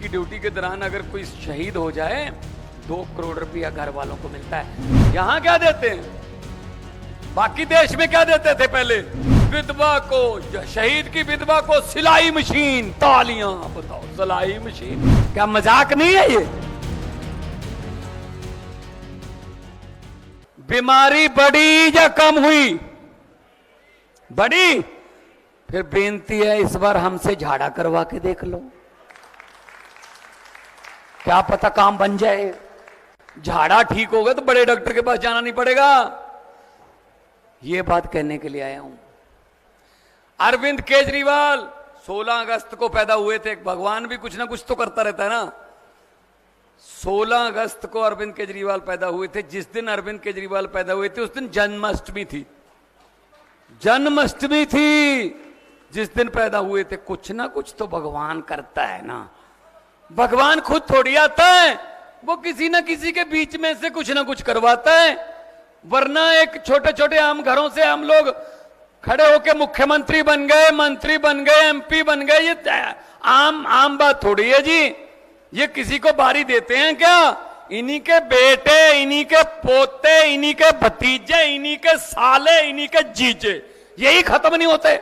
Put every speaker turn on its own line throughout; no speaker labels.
की ड्यूटी के दौरान अगर कोई शहीद हो जाए 2 करोड़ रुपया घर वालों को मिलता है। यहां क्या देते हैं, बाकी देश में क्या देते थे पहले? विधवा को, शहीद की विधवा को सिलाई मशीन, तालियां। बताओ, सिलाई मशीन, क्या मजाक नहीं है ये? बीमारी बढ़ी या कम हुई? बढ़ी। फिर बेनती है इस बार हमसे झाड़ा करवा के देख लो, क्या पता काम बन जाए। झाड़ा ठीक होगा तो बड़े डॉक्टर के पास जाना नहीं पड़ेगा। यह बात कहने के लिए आया हूं। अरविंद केजरीवाल 16 अगस्त को पैदा हुए थे। भगवान भी कुछ ना कुछ तो करता रहता है ना। 16 अगस्त को अरविंद केजरीवाल पैदा हुए थे। जिस दिन अरविंद केजरीवाल पैदा हुए थे उस दिन जन्माष्टमी थी। जन्माष्टमी थी जिस दिन पैदा हुए थे। कुछ ना कुछ तो भगवान करता है ना। भगवान खुद थोड़ी आता है, वो किसी ना किसी के बीच में से कुछ ना कुछ करवाता है। वरना एक छोटे छोटे आम घरों से हम लोग खड़े होके मुख्यमंत्री बन गए, मंत्री बन गए, एमपी बन गए। ये आम बात थोड़ी है जी। ये किसी को बारी देते हैं क्या? इन्हीं के बेटे, इन्हीं के पोते, इन्हीं के भतीजे, इन्हीं के साले, इन्हीं के जीजे, यही खत्म नहीं होते।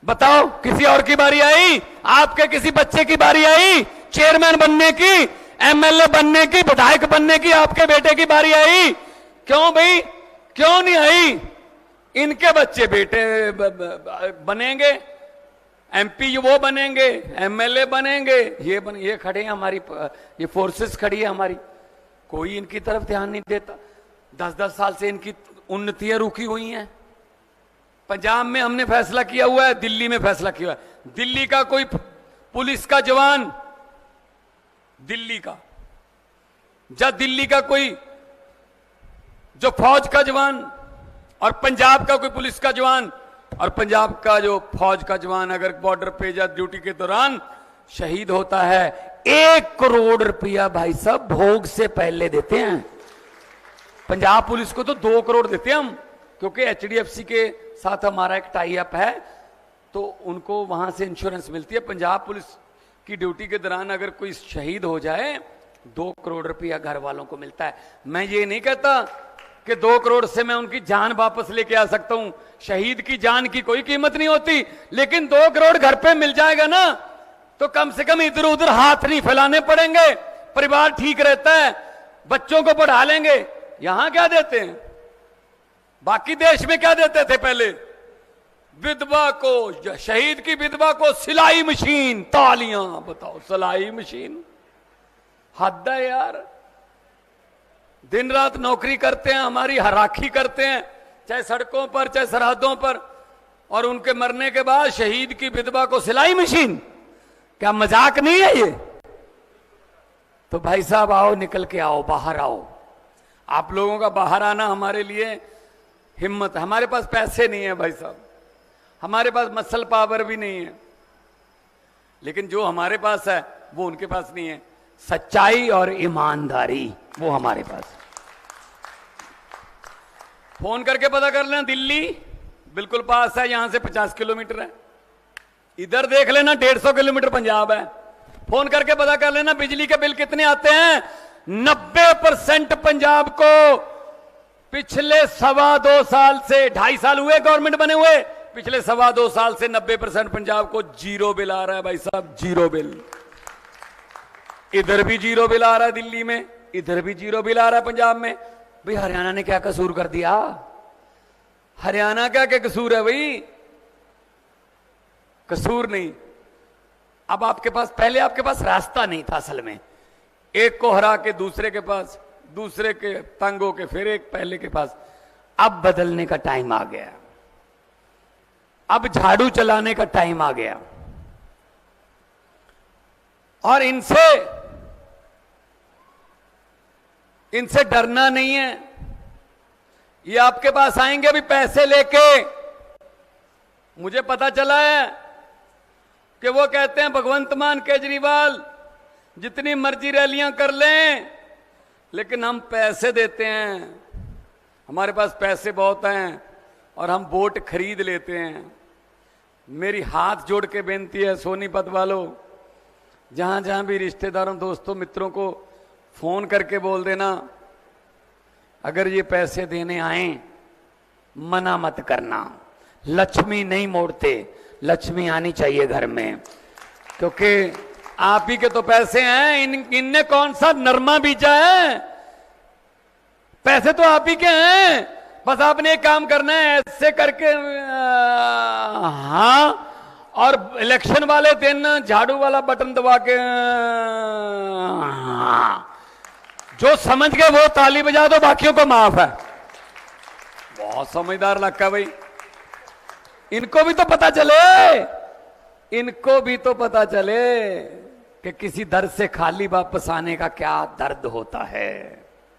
बताओ, किसी और की बारी आई? आपके किसी बच्चे की बारी आई चेयरमैन बनने की, एमएलए बनने की, विधायक बनने की? आपके बेटे की बारी आई? क्यों भाई, क्यों नहीं आई? इनके बच्चे बेटे बनेंगे, एमपी वो बनेंगे, एमएलए बनेंगे, ये खड़े हैं हमारी, ये फोर्सेस खड़ी है हमारी। कोई इनकी तरफ ध्यान नहीं देता। 10-10 साल से इनकी उन्नतियां रुकी हुई हैं। पंजाब में हमने फैसला किया हुआ है, दिल्ली में फैसला किया हुआ है। दिल्ली का कोई पुलिस का जवान, दिल्ली का दिल्ली का कोई जो फौज का जवान और पंजाब का कोई पुलिस का जवान और पंजाब का जो फौज का जवान अगर बॉर्डर पे या ड्यूटी के दौरान शहीद होता है, 1 करोड़ रुपया भाई साहब भोग से पहले देते हैं। पंजाब पुलिस को तो 2 करोड़ देते हैं हम, क्योंकि एचडीएफसी के साथ हमारा एक टाई अप है, तो उनको वहां से इंश्योरेंस मिलती है। पंजाब पुलिस की ड्यूटी के दौरान अगर कोई शहीद हो जाए 2 करोड़ रुपया घर वालों को मिलता है। मैं ये नहीं कहता कि 2 करोड़ से मैं उनकी जान वापस लेके आ सकता हूं। शहीद की जान की कोई कीमत नहीं होती, लेकिन 2 करोड़ घर पे मिल जाएगा ना, तो कम से कम इधर उधर हाथ नहीं फैलाने पड़ेंगे, परिवार ठीक रहता है, बच्चों को पढ़ा लेंगे। यहां क्या देते हैं, बाकी देश में क्या देते थे पहले? विधवा को, शहीद की विधवा को सिलाई मशीन, तालियां। बताओ, सिलाई मशीन, हद है यार। दिन रात नौकरी करते हैं, हमारी राखी करते हैं, चाहे सड़कों पर चाहे सरहदों पर, और उनके मरने के बाद शहीद की विधवा को सिलाई मशीन, क्या मजाक नहीं है ये? तो भाई साहब आओ, निकल के आओ, बाहर आओ। आप लोगों का बाहर आना हमारे लिए हिम्मत। हमारे पास पैसे नहीं है भाई साहब, हमारे पास मसल पावर भी नहीं है, लेकिन जो हमारे पास है वो उनके पास नहीं है। सच्चाई और ईमानदारी वो हमारे पास। फोन करके पता कर लेना, दिल्ली बिल्कुल पास है, यहां से 50 किलोमीटर है। इधर देख लेना 150 किलोमीटर पंजाब है। फोन करके पता कर लेना बिजली के बिल कितने आते हैं। 90% पंजाब को पिछले 2.25 साल से, 2.5 साल हुए गवर्नमेंट बने हुए, पिछले 2.25 साल से 90% पंजाब को जीरो बिल आ रहा है भाई साहब, जीरो बिल। इधर भी जीरो बिल आ रहा है दिल्ली में, इधर भी जीरो बिल आ रहा है पंजाब में। भाई हरियाणा ने क्या कसूर कर दिया? हरियाणा का क्या कसूर है भाई? कसूर नहीं। अब आपके पास, पहले आपके पास रास्ता नहीं था असल में। एक को हरा के दूसरे के पास, दूसरे के तंग हो के फिर एक पहले के पास। अब बदलने का टाइम आ गया, अब झाड़ू चलाने का टाइम आ गया। और इनसे डरना नहीं है। ये आपके पास आएंगे भी पैसे लेके। मुझे पता चला है कि वो कहते हैं भगवंत मान केजरीवाल जितनी मर्जी रैलियां कर लें, लेकिन हम पैसे देते हैं, हमारे पास पैसे बहुत हैं और हम वोट खरीद लेते हैं। मेरी हाथ जोड़ के बेनती है सोनीपत वालों, जहां जहां भी रिश्तेदारों, दोस्तों, मित्रों को फोन करके बोल देना, अगर ये पैसे देने आए मना मत करना, लक्ष्मी नहीं मोड़ते, लक्ष्मी आनी चाहिए घर में, क्योंकि आप ही के तो पैसे हैं। इनने कौन सा नरमा बीजा है, पैसे तो आप ही के हैं, बस आपने एक काम करना है, ऐसे करके हाँ, और इलेक्शन वाले दिन झाड़ू वाला बटन दबा के हाँ, जो समझ गए वो ताली बजा दो, बाकियों को माफ है। बहुत समझदार लगता भाई, इनको भी तो पता चले, इनको भी तो पता चले कि किसी दर्द से खाली वापस आने का क्या दर्द होता है।